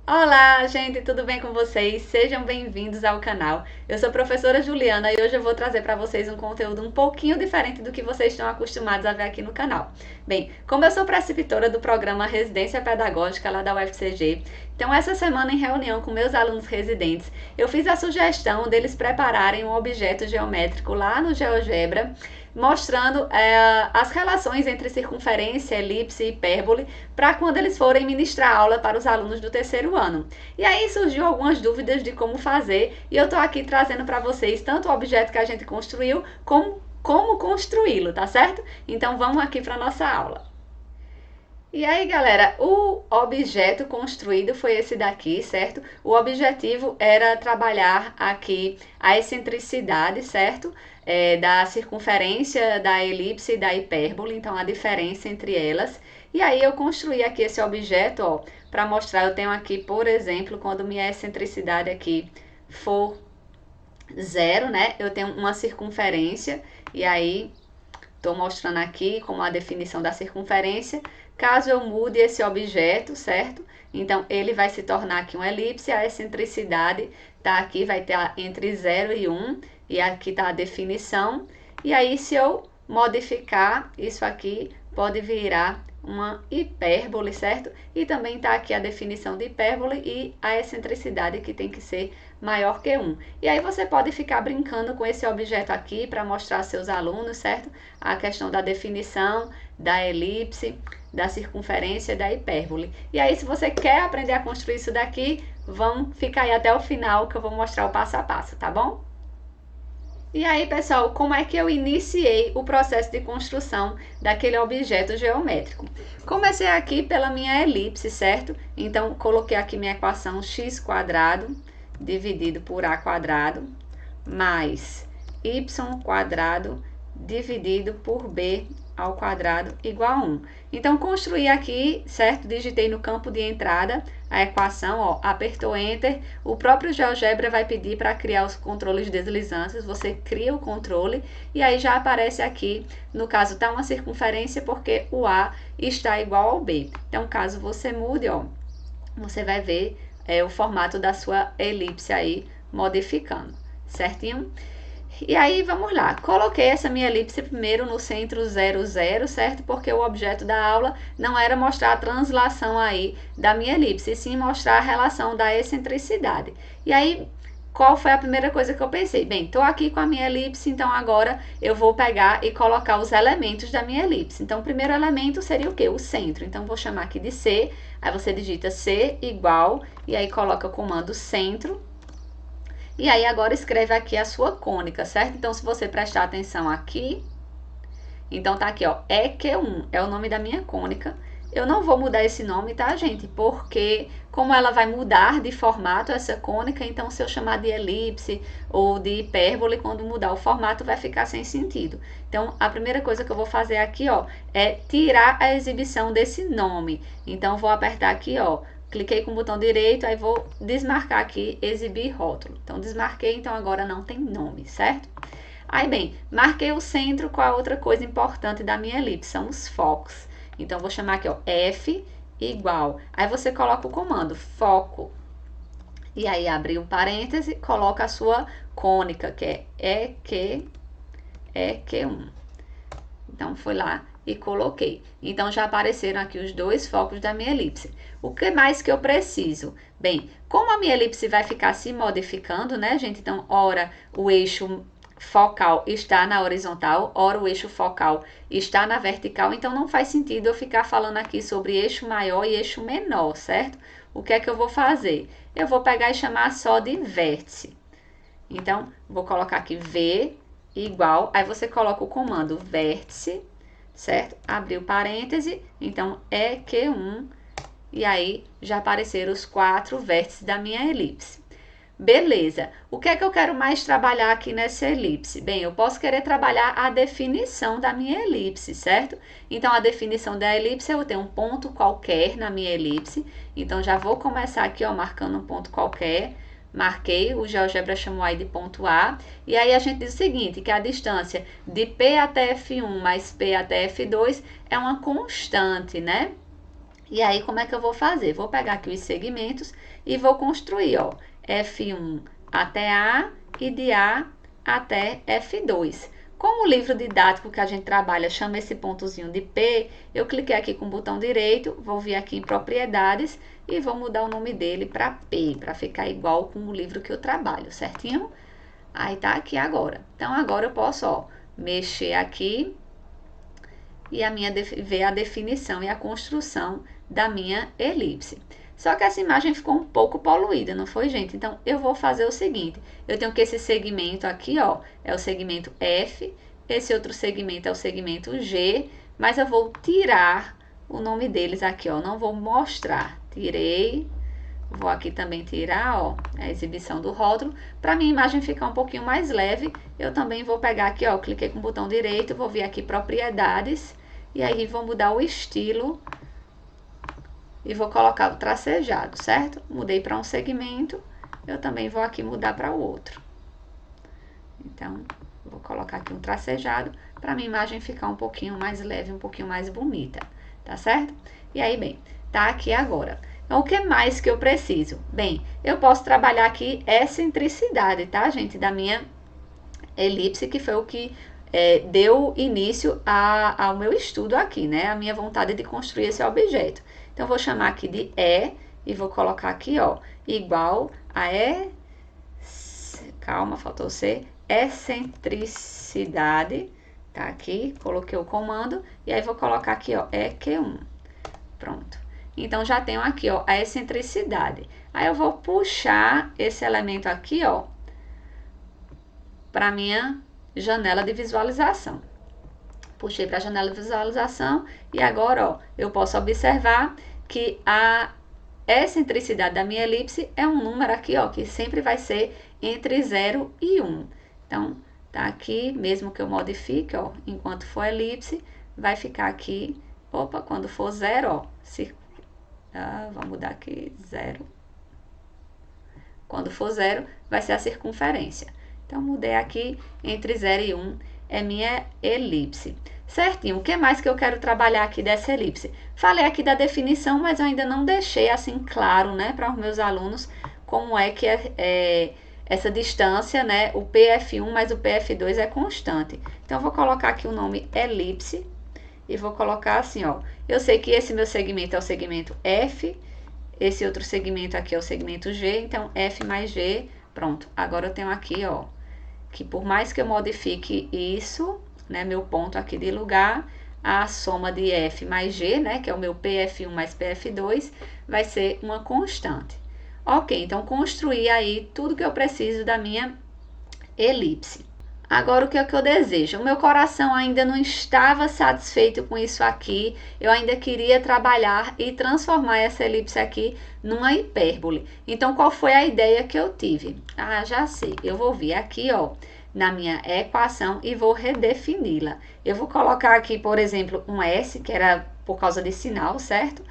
Olá, gente, tudo bem com vocês? Sejam bem-vindos ao canal. Eu sou a professora Juliana e hoje eu vou trazer para vocês um conteúdo um pouquinho diferente do que vocês estão acostumados a ver aqui no canal. Bem, como eu sou preceptora do programa Residência Pedagógica lá da UFCG, então essa semana em reunião com meus alunos residentes, eu fiz a sugestão deles prepararem um objeto geométrico lá no GeoGebra, mostrando as relações entre circunferência, elipse e hipérbole para quando eles forem ministrar aula para os alunos do terceiro ano. E aí surgiu algumas dúvidas de como fazer e eu estou aqui trazendo para vocês tanto o objeto que a gente construiu como construí-lo, tá certo? Então vamos aqui para nossa aula. E aí, galera, o objeto construído foi esse daqui, certo? O objetivo era trabalhar aqui a excentricidade, certo? Da circunferência, da elipse e da hipérbole, então a diferença entre elas. E aí eu construí aqui esse objeto, ó, para mostrar. Eu tenho aqui, por exemplo, quando minha excentricidade aqui for zero, né? Eu tenho uma circunferência e aí estou mostrando aqui como a definição da circunferência. Caso eu mude esse objeto, certo? Então, ele vai se tornar aqui uma elipse, a excentricidade tá aqui, vai ter entre 0 e 1, e aqui tá a definição. E aí, se eu modificar isso aqui, pode virar uma hipérbole, certo? E também tá aqui a definição de hipérbole e a excentricidade que tem que ser maior que 1. E aí você pode ficar brincando com esse objeto aqui para mostrar aos seus alunos, certo? A questão da definição, da elipse, da circunferência, da hipérbole. E aí, se você quer aprender a construir isso daqui, vamos ficar aí até o final que eu vou mostrar o passo a passo, tá bom? E aí, pessoal, como é que eu iniciei o processo de construção daquele objeto geométrico? Comecei aqui pela minha elipse, certo? Então, coloquei aqui minha equação x² dividido por a² mais y² dividido por b ao quadrado igual a 1. Então, construí aqui, certo? Digitei no campo de entrada a equação, ó, apertou Enter. O próprio GeoGebra vai pedir para criar os controles deslizantes. Você cria o controle e aí já aparece aqui, no caso, tá uma circunferência porque o A está igual ao B. Então, caso você mude, ó, você vai ver o formato da sua elipse aí modificando, certinho? E aí, vamos lá. Coloquei essa minha elipse primeiro no centro 0, 0, certo? Porque o objeto da aula não era mostrar a translação aí da minha elipse, e sim mostrar a relação da excentricidade. E aí, qual foi a primeira coisa que eu pensei? Bem, estou aqui com a minha elipse, então agora eu vou pegar e colocar os elementos da minha elipse. Então, o primeiro elemento seria o quê? O centro. Então, vou chamar aqui de C, aí você digita C igual, e aí coloca o comando centro. E aí, agora escreve aqui a sua cônica, certo? Então, se você prestar atenção aqui, então tá aqui, ó, EQ1 é o nome da minha cônica. Eu não vou mudar esse nome, tá, gente? Porque como ela vai mudar de formato, essa cônica, então se eu chamar de elipse ou de hipérbole, quando mudar o formato, vai ficar sem sentido. Então, a primeira coisa que eu vou fazer aqui, ó, é tirar a exibição desse nome. Então, vou apertar aqui, ó, cliquei com o botão direito, aí vou desmarcar aqui, exibir rótulo. Então, desmarquei, então agora não tem nome, certo? Aí, bem, marquei o centro com a outra coisa importante da minha elipse, são os focos. Então, vou chamar aqui, ó, F igual. Aí, você coloca o comando foco. E aí, abre um parêntese, coloca a sua cônica, que é EQ1. Então, fui lá e coloquei. Então, já apareceram aqui os dois focos da minha elipse. O que mais que eu preciso? Bem, como a minha elipse vai ficar se modificando, né, gente? Então, ora o eixo focal está na horizontal, ora o eixo focal está na vertical, então não faz sentido eu ficar falando aqui sobre eixo maior e eixo menor, certo? O que é que eu vou fazer? Eu vou pegar e chamar só de vértice. Então, vou colocar aqui V igual, aí você coloca o comando vértice, certo? Abriu parêntese, então EQ1, e aí já apareceram os 4 vértices da minha elipse. Beleza, o que é que eu quero mais trabalhar aqui nessa elipse? Bem, eu posso querer trabalhar a definição da minha elipse, certo? Então, a definição da elipse, eu tenho um ponto qualquer na minha elipse, então já vou começar aqui, ó, marcando um ponto qualquer. Marquei, o GeoGebra chamou aí de ponto A, e aí a gente diz o seguinte, que a distância de P até F1 mais P até F2 é uma constante, né? E aí, como é que eu vou fazer? Vou pegar aqui os segmentos e vou construir, ó, F1 até A e de A até F2. Como o livro didático que a gente trabalha chama esse pontozinho de P, eu cliquei aqui com o botão direito, vou vir aqui em propriedades e vou mudar o nome dele para P, para ficar igual com o livro que eu trabalho, certinho? Aí tá aqui agora. Então, agora eu posso, ó, mexer aqui e ver a definição e a construção da minha elipse. Só que essa imagem ficou um pouco poluída, não foi, gente? Então, eu vou fazer o seguinte. Eu tenho que esse segmento aqui, ó, é o segmento F. Esse outro segmento é o segmento G. Mas eu vou tirar o nome deles aqui, ó. Não vou mostrar. Tirei. Vou aqui também tirar, ó, a exibição do rótulo. Para minha imagem ficar um pouquinho mais leve, eu também vou pegar aqui, ó, cliquei com o botão direito, vou vir aqui propriedades. E aí vou mudar o estilo e vou colocar o tracejado, certo? Mudei para um segmento, eu também vou aqui mudar para o outro. Então, vou colocar aqui um tracejado para minha imagem ficar um pouquinho mais leve, um pouquinho mais bonita, tá certo? E aí, bem, tá aqui agora. Então, o que mais que eu preciso? Bem, eu posso trabalhar aqui excentricidade, tá, gente? Da minha elipse, que foi o que deu início ao meu estudo aqui, né? A minha vontade de construir esse objeto. Então, eu vou chamar aqui de e vou colocar aqui, ó, igual a calma, faltou C, excentricidade, tá aqui, coloquei o comando, e aí vou colocar aqui, ó, EQ1. Pronto. Então, já tenho aqui, ó, a excentricidade. Aí, eu vou puxar esse elemento aqui, ó, para minha janela de visualização. Puxei para a janela de visualização e agora, ó, eu posso observar que a excentricidade da minha elipse é um número aqui, ó, que sempre vai ser entre 0 e 1. Então, tá aqui, mesmo que eu modifique, ó, enquanto for elipse, vai ficar aqui, opa, quando for 0, ó, vamos mudar aqui, 0. Quando for 0, vai ser a circunferência. Então, mudei aqui, entre 0 e 1 é minha elipse. Certinho, o que mais que eu quero trabalhar aqui dessa elipse? Falei aqui da definição, mas eu ainda não deixei assim claro, né, para os meus alunos como é que essa distância, né, o PF1 mais o PF2 é constante. Então, eu vou colocar aqui o nome elipse e vou colocar assim, ó. Eu sei que esse meu segmento é o segmento F, esse outro segmento aqui é o segmento G, então F mais G, pronto. Agora eu tenho aqui, ó, que por mais que eu modifique isso, né, meu ponto aqui de lugar, a soma de F mais G, né, que é o meu PF1 mais PF2, vai ser uma constante. Ok, então construí aí tudo que eu preciso da minha elipse. Agora, o que é que eu desejo? O meu coração ainda não estava satisfeito com isso aqui. Eu ainda queria trabalhar e transformar essa elipse aqui numa hipérbole. Então, qual foi a ideia que eu tive? Ah, já sei. Eu vou vir aqui, ó, na minha equação e vou redefini-la. Eu vou colocar aqui, por exemplo, um S, que era por causa de sinal, certo?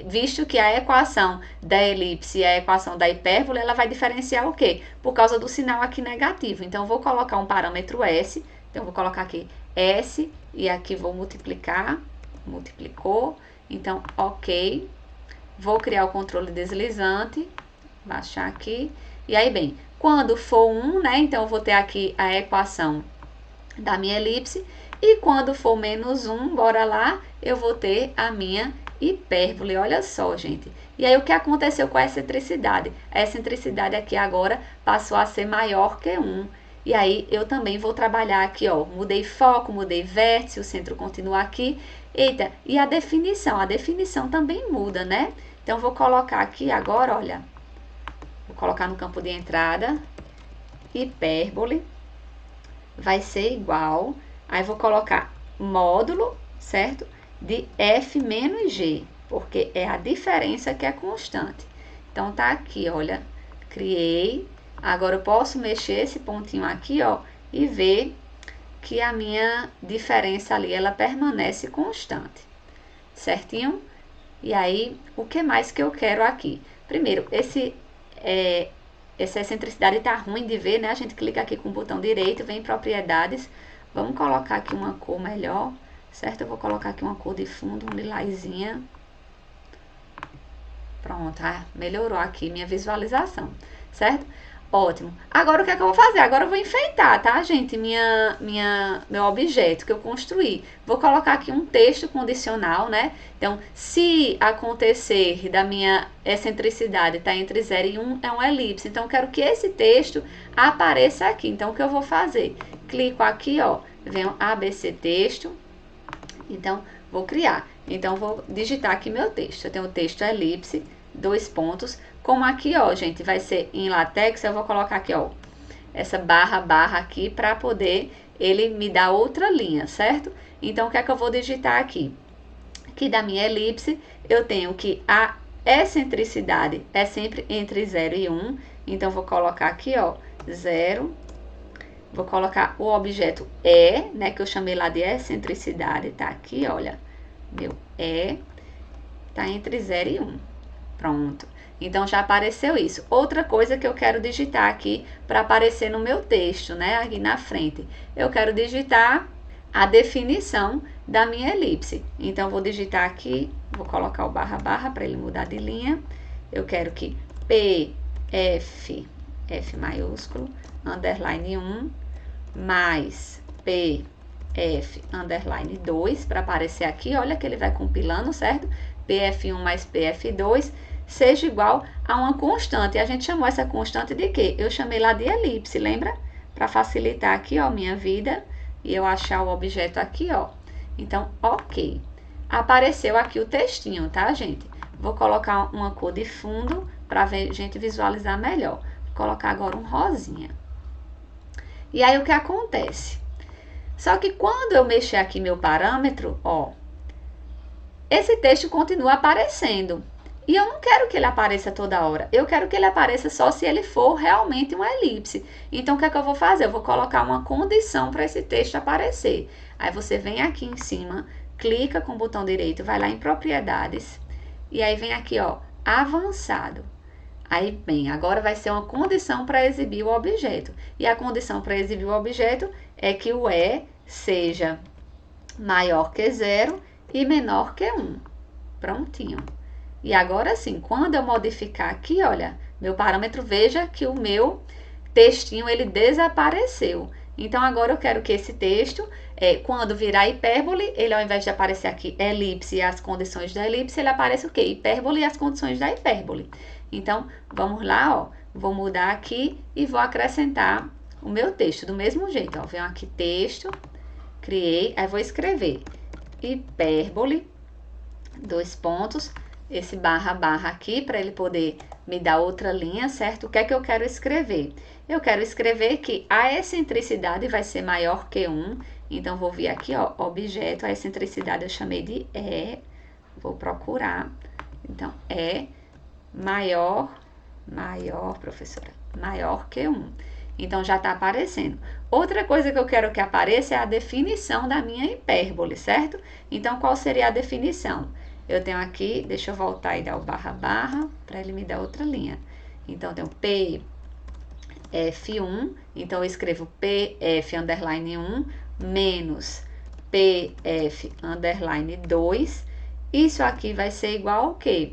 Visto que a equação da elipse e a equação da hipérbole, ela vai diferenciar o quê? Por causa do sinal aqui negativo. Então, eu vou colocar um parâmetro S. Então, eu vou colocar aqui S e aqui vou multiplicar. Multiplicou. Então, ok. Vou criar o controle deslizante. Baixar aqui. E aí, bem, quando for 1, né? Então, eu vou ter aqui a equação da minha elipse. E quando for menos 1, bora lá, eu vou ter a minha hipérbole, olha só, gente. E aí, o que aconteceu com a excentricidade? A excentricidade aqui agora passou a ser maior que 1. E aí, eu também vou trabalhar aqui, ó. Mudei foco, mudei vértice, o centro continua aqui. Eita, e a definição? A definição também muda, né? Então, vou colocar aqui agora, olha. Vou colocar no campo de entrada. Hipérbole vai ser igual. Aí, vou colocar módulo, certo? De F menos G, porque é a diferença que é constante. Então, tá aqui, olha, criei. Agora, eu posso mexer esse pontinho aqui, ó, e ver que a minha diferença ali, ela permanece constante, certinho? E aí, o que mais que eu quero aqui? Primeiro, essa excentricidade tá ruim de ver, né? A gente clica aqui com o botão direito, vem em propriedades. Vamos colocar aqui uma cor melhor. Certo? Eu vou colocar aqui uma cor de fundo, um lilazinha. Pronto, melhorou aqui minha visualização, certo? Ótimo. Agora, o que é que eu vou fazer? Agora eu vou enfeitar, tá, gente? Meu objeto que eu construí. Vou colocar aqui um texto condicional, né? Então, se acontecer da minha excentricidade tá entre 0 e 1, é uma elipse. Então, eu quero que esse texto apareça aqui. Então, o que eu vou fazer? Clico aqui, ó, venho ABC texto. Então, vou criar. Então, vou digitar aqui meu texto. Eu tenho o texto elipse, 2 pontos. Como aqui, ó, gente, vai ser em LaTeX, eu vou colocar aqui, ó, essa barra aqui para poder ele me dar outra linha, certo? Então, o que é que eu vou digitar aqui? Que da minha elipse, eu tenho que a excentricidade é sempre entre 0 e 1. Então, vou colocar aqui, ó, 0. Vou colocar o objeto né, que eu chamei lá de excentricidade, tá aqui, olha, meu tá entre 0 e 1. Pronto. Então, já apareceu isso. Outra coisa que eu quero digitar aqui para aparecer no meu texto, né, aqui na frente. Eu quero digitar a definição da minha elipse. Então, vou digitar aqui, vou colocar o barra para ele mudar de linha. Eu quero que F maiúsculo, underline 1, mais PF, underline 2, para aparecer aqui, olha que ele vai compilando, certo? PF1 mais PF2, seja igual a uma constante. E a gente chamou essa constante de quê? Eu chamei lá de elipse, lembra? Para facilitar aqui, ó, minha vida, e eu achar o objeto aqui, ó. Então, ok. Apareceu aqui o textinho, tá, gente? Vou colocar uma cor de fundo para a gente visualizar melhor. Vou colocar agora um rosinha. E aí, o que acontece? Só que quando eu mexer aqui meu parâmetro, ó, esse texto continua aparecendo. E eu não quero que ele apareça toda hora. Eu quero que ele apareça só se ele for realmente uma elipse. Então, o que é que eu vou fazer? Eu vou colocar uma condição para esse texto aparecer. Aí, você vem aqui em cima, clica com o botão direito, vai lá em propriedades. E aí, vem aqui, ó, avançado. Aí, bem, agora vai ser uma condição para exibir o objeto. E a condição para exibir o objeto é que o seja maior que 0 e menor que 1. Prontinho. E agora sim, quando eu modificar aqui, olha, meu parâmetro, veja que o meu textinho, ele desapareceu. Então, agora eu quero que esse texto, quando virar hipérbole, ele ao invés de aparecer aqui elipse e as condições da elipse, ele aparece o quê? Hipérbole e as condições da hipérbole. Então, vamos lá, ó, vou mudar aqui e vou acrescentar o meu texto do mesmo jeito, ó. Venho aqui, texto, criei, aí vou escrever hipérbole, 2 pontos, esse barra aqui, para ele poder me dar outra linha, certo? O que é que eu quero escrever? Eu quero escrever que a excentricidade vai ser maior que 1, então vou vir aqui, ó, objeto, a excentricidade eu chamei de vou procurar, então maior, professora, maior que 1. Então, já está aparecendo. Outra coisa que eu quero que apareça é a definição da minha hipérbole, certo? Então, qual seria a definição? Eu tenho aqui, deixa eu voltar e dar o barra para ele me dar outra linha. Então, eu tenho PF1, então eu escrevo PF underline 1 menos PF underline 2. Isso aqui vai ser igual ao quê?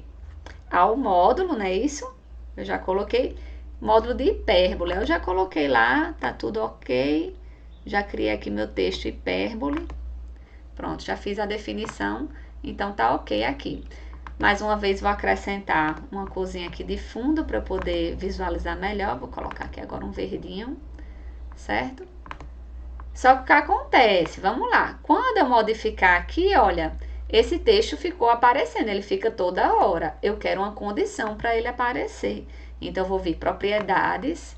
Ao módulo, não é isso? Eu já coloquei módulo de hipérbole. Eu já coloquei lá, tá tudo ok. Já criei aqui meu texto hipérbole. Pronto, já fiz a definição, então tá ok aqui. Mais uma vez, vou acrescentar uma corzinha aqui de fundo para eu poder visualizar melhor. Vou colocar aqui agora um verdinho, certo? Só que o que acontece? Vamos lá. Quando eu modificar aqui, olha, esse texto ficou aparecendo, ele fica toda hora. Eu quero uma condição para ele aparecer. Então, eu vou vir propriedades,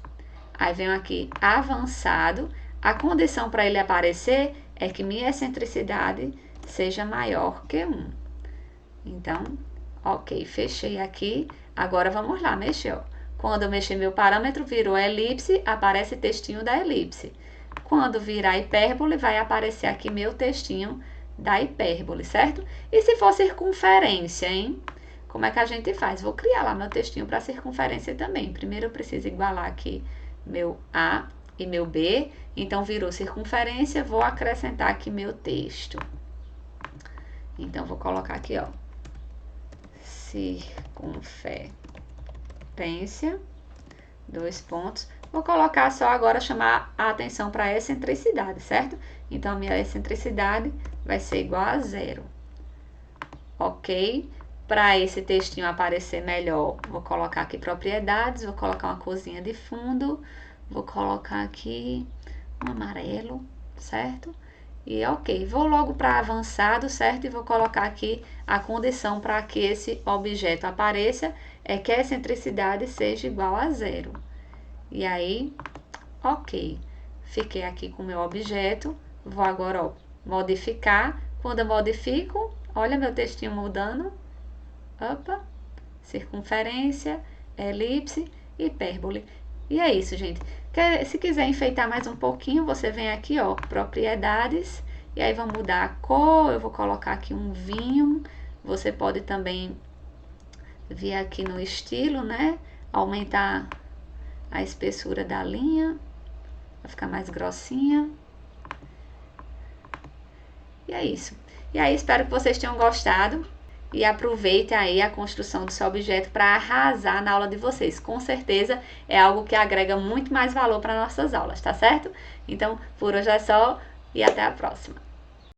aí venho aqui avançado. A condição para ele aparecer é que minha excentricidade seja maior que 1. Então, ok, fechei aqui. Agora, vamos lá, mexeu. Quando eu mexer meu parâmetro, virou elipse, aparece textinho da elipse. Quando virar hipérbole, vai aparecer aqui meu textinho da hipérbole, certo? E se for circunferência, hein? Como é que a gente faz? Vou criar lá meu textinho para circunferência também. Primeiro, eu preciso igualar aqui meu A e meu B. Então, virou circunferência, vou acrescentar aqui meu texto. Então, vou colocar aqui, ó, circunferência, 2 pontos. Vou colocar só agora, chamar a atenção para a excentricidade, certo? Então, a minha excentricidade vai ser igual a 0. Ok? Para esse textinho aparecer melhor, vou colocar aqui propriedades, vou colocar uma corzinha de fundo, vou colocar aqui um amarelo, certo? E ok, vou logo para avançado, certo? E vou colocar aqui a condição para que esse objeto apareça, é que a excentricidade seja igual a 0. E aí, ok, fiquei aqui com o meu objeto, vou agora, ó, modificar. Quando eu modifico, olha meu textinho mudando. Opa, circunferência, elipse, hipérbole. E é isso, gente. Se quiser enfeitar mais um pouquinho, você vem aqui, ó, propriedades, e aí vamos mudar a cor. Eu vou colocar aqui um vinho. Você pode também vir aqui no estilo, né? Aumentar a espessura da linha, vai ficar mais grossinha. E é isso. E aí, espero que vocês tenham gostado. E aproveitem aí a construção do seu objeto para arrasar na aula de vocês. Com certeza é algo que agrega muito mais valor para nossas aulas, tá certo? Então, por hoje é só e até a próxima.